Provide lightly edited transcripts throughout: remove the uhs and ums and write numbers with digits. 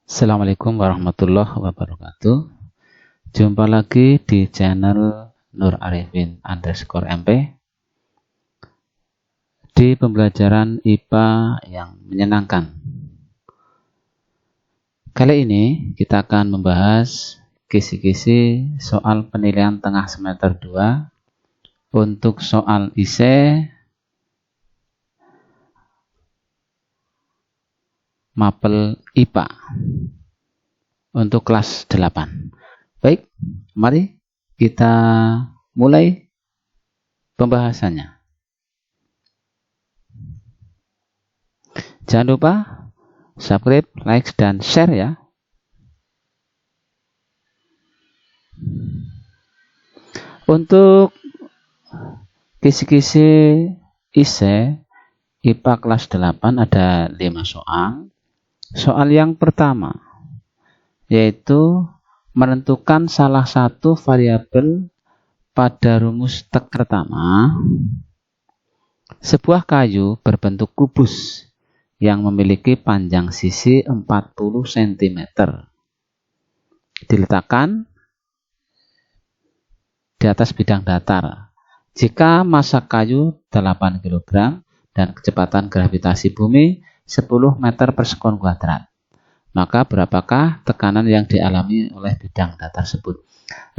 Assalamualaikum warahmatullahi wabarakatuh. Jumpa lagi di channel Nur Arifin _MP di pembelajaran IPA yang menyenangkan. Kali ini kita akan membahas kisi-kisi soal penilaian tengah semester 2 untuk soal ISE Mapel IPA untuk kelas 8. Baik, mari kita mulai pembahasannya. Jangan lupa subscribe, like, dan share ya. Untuk kisi-kisi ISE IPA kelas 8 ada 5 soal. Soal yang pertama yaitu menentukan salah satu variabel pada rumus TEK pertama. Sebuah kayu berbentuk kubus yang memiliki panjang sisi 40 cm diletakkan di atas bidang datar. Jika massa kayu 8 kg dan kecepatan gravitasi bumi 10 meter per sekon kuadrat, maka berapakah tekanan yang dialami oleh bidang datar tersebut?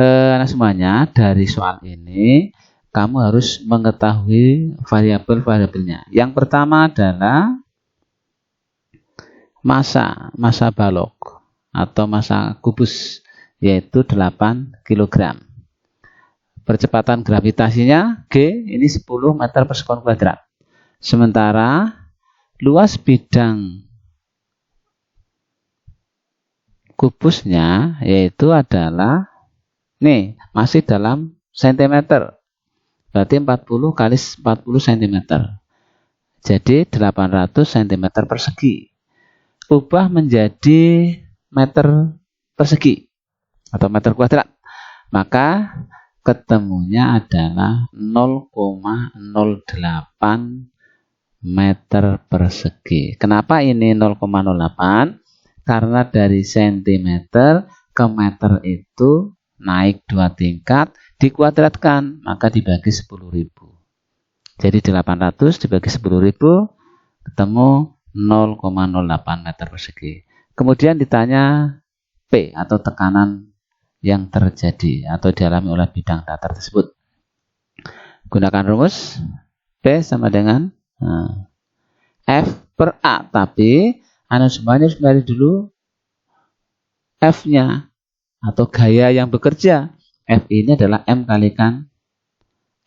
Nah semuanya, dari soal ini kamu harus mengetahui variabel-variabelnya. Yang pertama adalah massa balok atau massa kubus, yaitu 8 kg. Percepatan gravitasinya G, ini 10 meter per sekon kuadrat. Sementara luas bidang kubusnya yaitu adalah masih dalam cm, berarti 40 kali 40 cm, jadi 800 cm persegi. Ubah menjadi meter persegi atau meter kuadrat, maka ketemunya adalah 0,08 meter persegi. Kenapa ini 0,08? Karena dari cm ke meter itu naik 2 tingkat, dikuadratkan, maka dibagi 10.000. Jadi 800 dibagi 10.000 ketemu 0,08 meter persegi. Kemudian ditanya P atau tekanan yang terjadi atau dialami oleh bidang datar tersebut. Gunakan rumus P sama dengan F per A, tapi Anda semuanya harus cari dulu F-nya atau gaya yang bekerja. F ini adalah M kalikan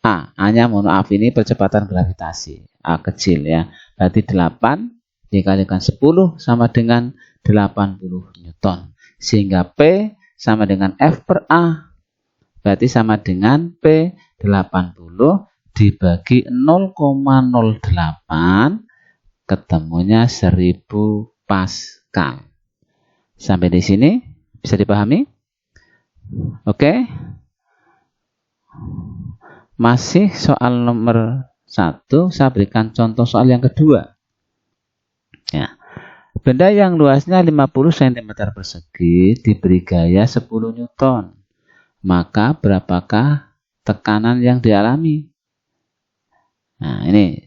A. A-nya mohon maaf, ini percepatan gravitasi. A kecil ya. Berarti 8 dikalikan 10 sama dengan 80 Newton. Sehingga P sama dengan F per A. Berarti sama dengan P 80 dibagi 0,08 ketemunya 1000 Pascal. Sampai di sini bisa dipahami? Oke. Masih soal nomor 1, saya berikan contoh soal yang kedua. Ya. Benda yang luasnya 50 cm persegi diberi gaya 10 Newton. Maka berapakah tekanan yang dialami? Nah, ini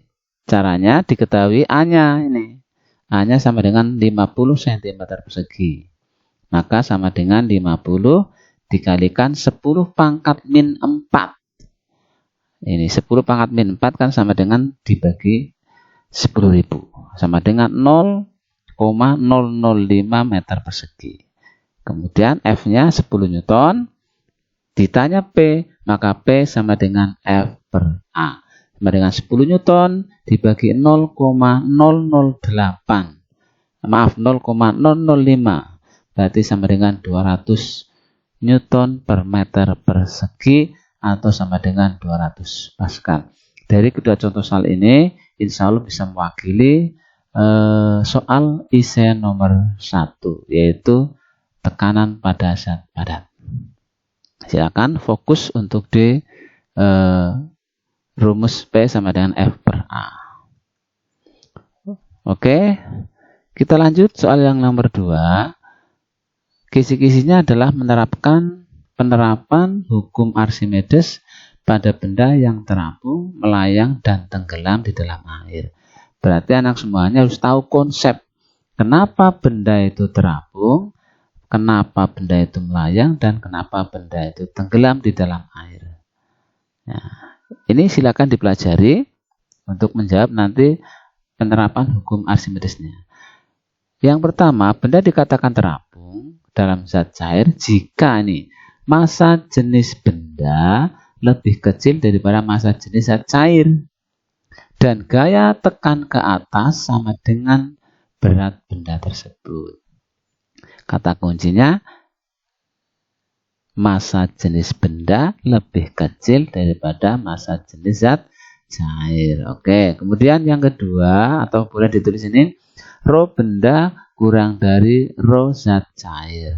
caranya diketahui A-nya ini. A-nya sama dengan 50 cm persegi. Maka sama dengan 50 dikalikan 10 pangkat min 4. Ini 10 pangkat min 4 kan sama dengan dibagi 10.000. Sama dengan 0,005 meter persegi. Kemudian F-nya 10 Newton. Ditanya P, maka P sama dengan F per A. Sama dengan 10 Newton dibagi 0,005. Berarti sama dengan 200 Newton per meter persegi atau sama dengan 200 Pascal. Dari kedua contoh soal ini, insya Allah bisa mewakili soal ISE nomor 1, yaitu tekanan pada zat padat. Silakan fokus untuk di rumus P sama dengan F per A. Oke, kita lanjut soal yang nomor 2. Kisi-kisinya adalah penerapan hukum Archimedes pada benda yang terapung, melayang, dan tenggelam di dalam air. Berarti anak semuanya harus tahu konsep. Kenapa benda itu terapung, kenapa benda itu melayang, dan kenapa benda itu tenggelam di dalam air. Nah, ini silakan dipelajari untuk menjawab nanti penerapan hukum Archimedesnya. Yang pertama, benda dikatakan terapung dalam zat cair jika massa jenis benda lebih kecil daripada massa jenis zat cair dan gaya tekan ke atas sama dengan berat benda tersebut. Kata kuncinya, massa jenis benda lebih kecil daripada massa jenis zat cair. Oke, kemudian yang kedua, atau boleh ditulis ini, rho benda kurang dari rho zat cair.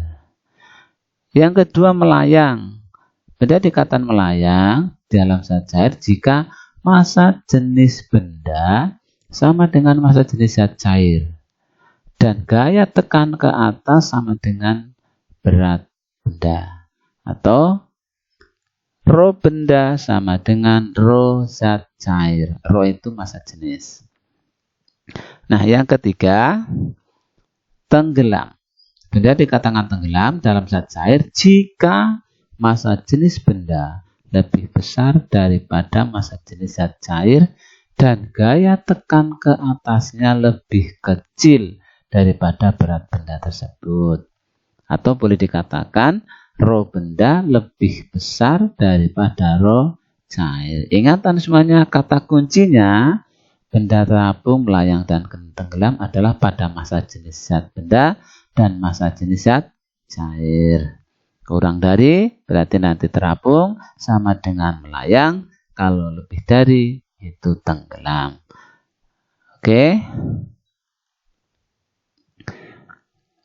Yang kedua, melayang. Benda dikatakan melayang dalam zat cair jika massa jenis benda sama dengan massa jenis zat cair dan gaya tekan ke atas sama dengan berat benda, atau rho benda sama dengan rho zat cair. Rho itu massa jenis. Nah, yang ketiga, tenggelam. Benda dikatakan tenggelam dalam zat cair jika massa jenis benda lebih besar daripada massa jenis zat cair dan gaya tekan ke atasnya lebih kecil daripada berat benda tersebut. Atau boleh dikatakan rho benda lebih besar daripada rho cair. Ingatan semuanya, kata kuncinya benda terapung, melayang, dan tenggelam adalah pada massa jenis zat benda dan massa jenis zat cair. Kurang dari berarti nanti terapung sama dengan melayang, kalau lebih dari itu tenggelam. Oke.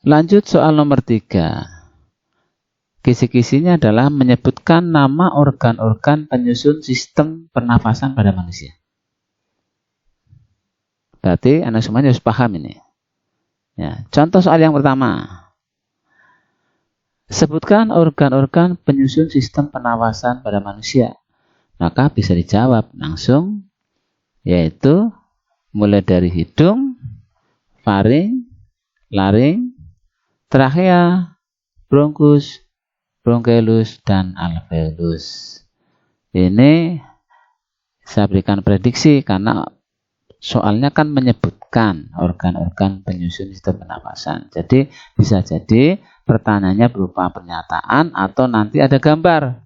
Lanjut soal nomor 3. Kisi-kisinya adalah menyebutkan nama organ-organ penyusun sistem pernafasan pada manusia. Berarti anak semuanya harus paham ini. Ya, contoh soal yang pertama. Sebutkan organ-organ penyusun sistem pernafasan pada manusia. Maka bisa dijawab langsung, yaitu mulai dari hidung, faring, laring, trachea, bronkus, bronchilus, dan alveolus. Ini saya berikan prediksi karena soalnya kan menyebutkan organ-organ penyusun sistem pernafasan. Jadi bisa jadi pertanyaannya berupa pernyataan atau nanti ada gambar.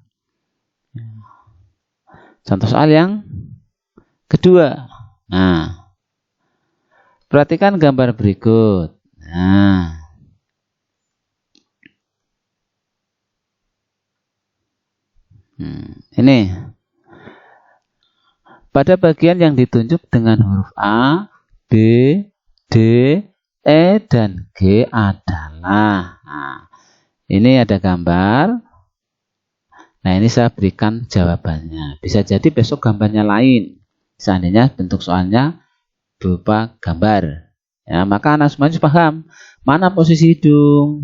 Contoh soal yang kedua. Nah, perhatikan gambar berikut. Nah, ini pada bagian yang ditunjuk dengan huruf A, B, D, E, dan G adalah. Nah, ini ada gambar. Nah, ini saya berikan jawabannya. Bisa jadi besok gambarnya lain. Seandainya bentuk soalnya berupa gambar. Ya, maka anak semuanya paham mana posisi hidung.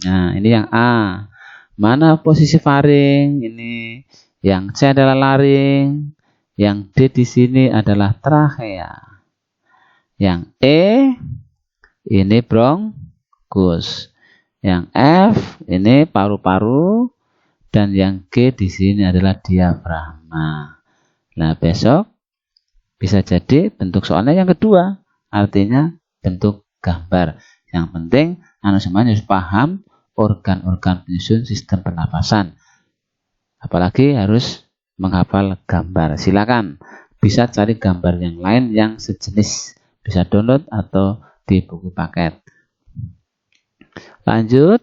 Nah, ini yang A. Mana posisi faring? Ini yang C adalah laring. Yang D di sini adalah trachea. Yang E ini bronkus. Yang F ini paru-paru. Dan yang G di sini adalah diafragma. Nah, besok bisa jadi bentuk soalnya yang kedua. Artinya bentuk gambar. Yang penting anak semuanya harus paham organ-organ penyusun sistem pernafasan. Apalagi harus menghafal gambar. Silakan bisa cari gambar yang lain yang sejenis. Bisa download atau di buku paket. Lanjut.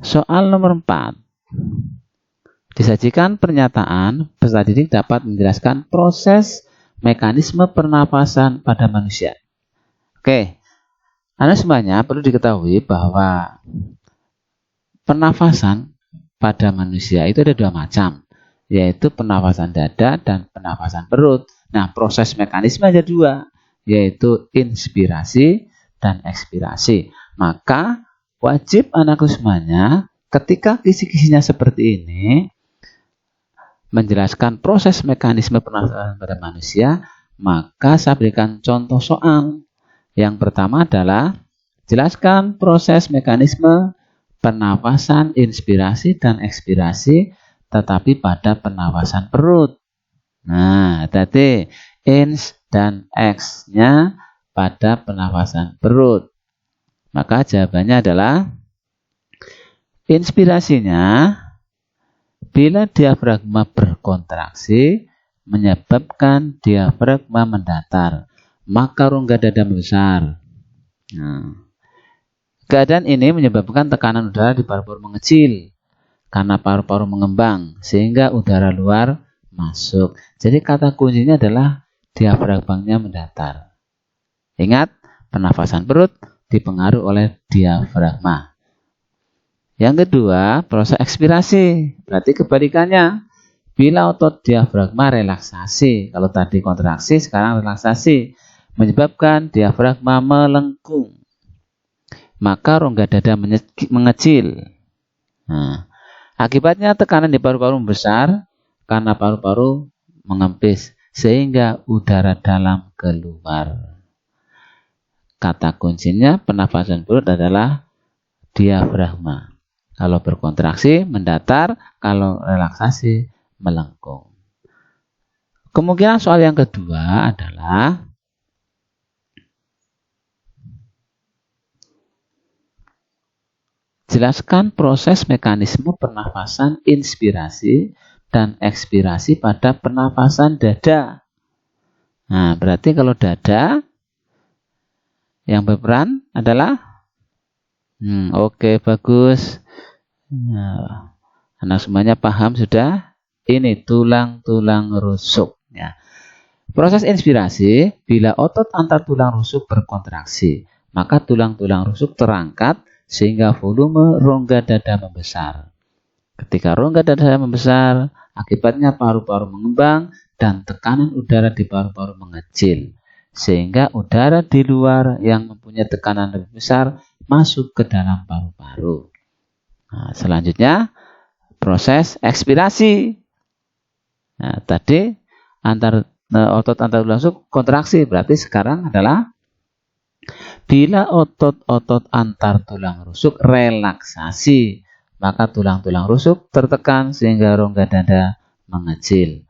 Soal nomor 4. Disajikan pernyataan, peserta didik dapat menjelaskan proses mekanisme pernafasan pada manusia. Oke. Anda semuanya perlu diketahui bahwa pernafasan pada manusia itu ada 2 macam, yaitu pernafasan dada dan pernafasan perut. Nah, proses mekanisme ada 2, yaitu inspirasi dan ekspirasi. Maka wajib anakusmanya ketika kisi-kisinya seperti ini menjelaskan proses mekanisme pernafasan pada manusia, maka saya berikan contoh soal. Yang pertama adalah jelaskan proses mekanisme pernafasan inspirasi dan ekspirasi tetapi pada pernafasan perut. Nah, tadi ins dan X-nya pada pernafasan perut. Maka jawabannya adalah inspirasinya bila diafragma berkontraksi menyebabkan diafragma mendatar, maka rongga dada membesar. Nah, keadaan ini menyebabkan tekanan udara di paru-paru mengecil karena paru-paru mengembang sehingga udara luar masuk. Jadi kata kuncinya adalah diafragmanya mendatar. Ingat, pernafasan perut dipengaruhi oleh diafragma. Yang kedua, proses ekspirasi. Berarti kebalikannya. Bila otot diafragma relaksasi, kalau tadi kontraksi, sekarang relaksasi, menyebabkan diafragma melengkung, maka rongga dada mengecil. Nah, akibatnya tekanan di paru-paru membesar karena paru-paru mengempis sehingga udara dalam keluar. Kata kuncinya pernafasan perut adalah diafragma. Kalau berkontraksi mendatar, kalau relaksasi melengkung. Kemungkinan soal yang kedua adalah jelaskan proses mekanisme pernafasan inspirasi dan ekspirasi pada pernafasan dada. Nah, berarti kalau dada yang berperan adalah oke, bagus. Nah, anak semuanya paham sudah? Ini tulang-tulang rusuk. Ya. Proses inspirasi, bila otot antar tulang rusuk berkontraksi, maka tulang-tulang rusuk terangkat sehingga volume rongga dada membesar. Ketika rongga dada membesar, akibatnya paru-paru mengembang dan tekanan udara di paru-paru mengecil, sehingga udara di luar yang mempunyai tekanan lebih besar masuk ke dalam paru-paru. Nah, selanjutnya proses ekspirasi. Nah, tadi otot antar tulang rusuk kontraksi, berarti sekarang adalah bila otot-otot antar tulang rusuk relaksasi, maka tulang-tulang rusuk tertekan sehingga rongga dada mengecil.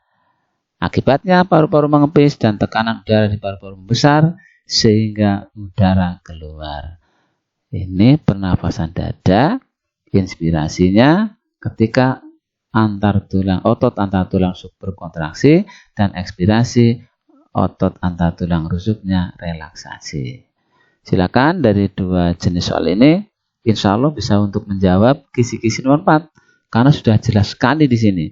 Akibatnya paru-paru mengempis dan tekanan udara di paru-paru membesar sehingga udara keluar. Ini pernafasan dada, inspirasinya ketika otot antar tulang rusuk berkontraksi dan ekspirasi otot antar tulang rusuknya relaksasi. Silakan dari dua jenis soal ini, insya Allah bisa untuk menjawab kisi-kisi nomor 4 karena sudah jelas sekali di sini.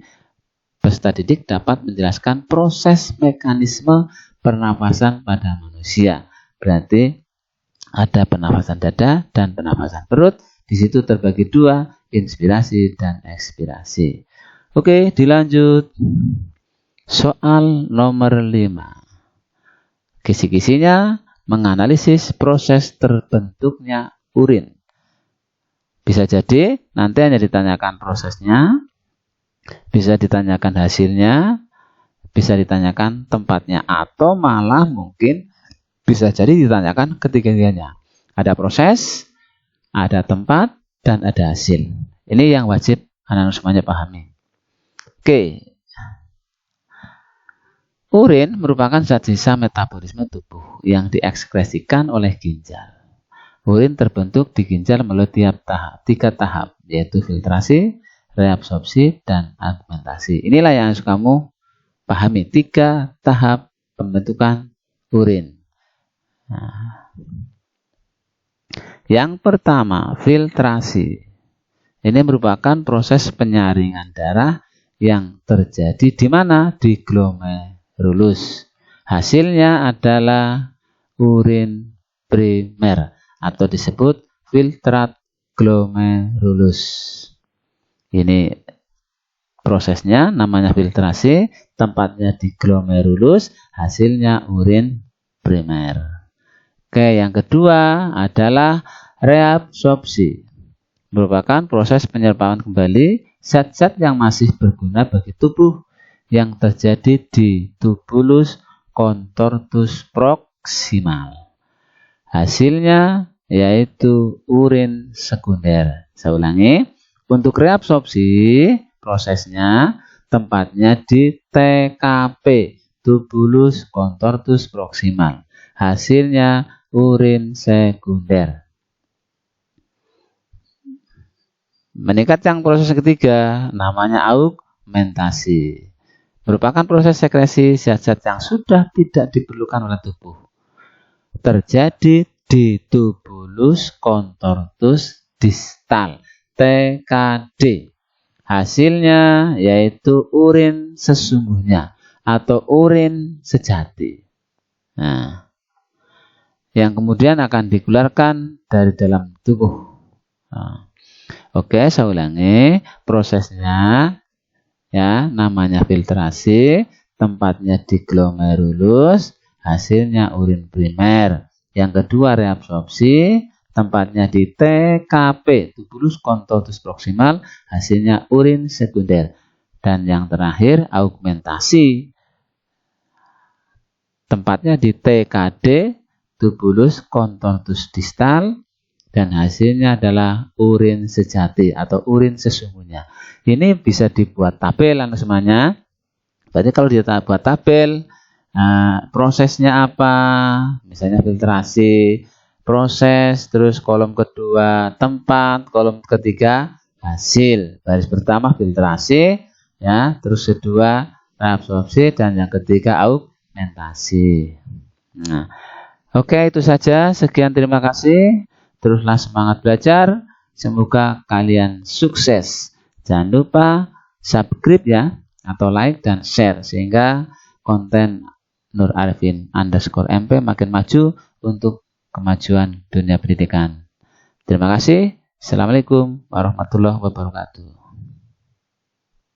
Peserta didik dapat menjelaskan proses mekanisme pernafasan pada manusia. Berarti ada pernafasan dada dan pernafasan perut. Di situ terbagi dua, inspirasi dan ekspirasi. Oke, dilanjut. Soal nomor 5. Kisi-kisinya menganalisis proses terbentuknya urin. Bisa jadi nanti hanya ditanyakan prosesnya, bisa ditanyakan hasilnya, bisa ditanyakan tempatnya, atau malah mungkin bisa jadi ditanyakan ketiga-tiganya. Ada proses, ada tempat, dan ada hasil. Ini yang wajib anak-anak semuanya pahami. Oke. Urin merupakan zat sisa metabolisme tubuh yang diekskresikan oleh ginjal. Urin terbentuk di ginjal melalui tiga tahap, yaitu filtrasi, reabsorpsi, dan agmentasi. Inilah yang harus kamu pahami, 3 tahap pembentukan urin. Nah, yang pertama, filtrasi. Ini merupakan proses penyaringan darah yang terjadi di mana? Di glomerulus. Hasilnya adalah urin primer atau disebut filtrat glomerulus. Ini prosesnya namanya filtrasi, tempatnya di glomerulus, hasilnya urin primer. Oke, yang kedua adalah reabsorpsi. merupakan proses penyerapaan kembali zat-zat yang masih berguna bagi tubuh yang terjadi di tubulus contortus proximal. Hasilnya yaitu urin sekunder. Saya ulangi, untuk reabsorpsi prosesnya tempatnya di TKP, tubulus contortus proximal. Hasilnya urin sekunder. Meningkat yang proses ketiga namanya augmentasi. Merupakan proses sekresi zat-zat yang sudah tidak diperlukan oleh tubuh. Terjadi di tubulus contortus distal TKD. Hasilnya yaitu urin sesungguhnya atau urin sejati. Nah, yang kemudian akan dikeluarkan dari dalam tubuh. Nah, oke, saya ulangi prosesnya ya, namanya filtrasi, tempatnya di glomerulus, hasilnya urin primer. Yang kedua reabsorpsi, tempatnya di TKP, tubulus contortus proximal, hasilnya urin sekunder. Dan yang terakhir augmentasi, tempatnya di TKD, tubulus contortus distal, dan hasilnya adalah urin sejati atau urin sesungguhnya. Ini bisa dibuat tabel semuanya. Berarti kalau dia buat tabel, prosesnya apa? Misalnya filtrasi, proses, terus kolom kedua tempat, kolom ketiga hasil. Baris pertama filtrasi, ya, terus kedua reabsorpsi, dan yang ketiga augmentasi. Nah, oke, itu saja. Sekian, terima kasih. Teruslah semangat belajar. Semoga kalian sukses. Jangan lupa subscribe ya, atau like dan share sehingga konten Nur Arifin _MP makin maju untuk kemajuan dunia pendidikan. Terima kasih. Assalamualaikum warahmatullahi wabarakatuh.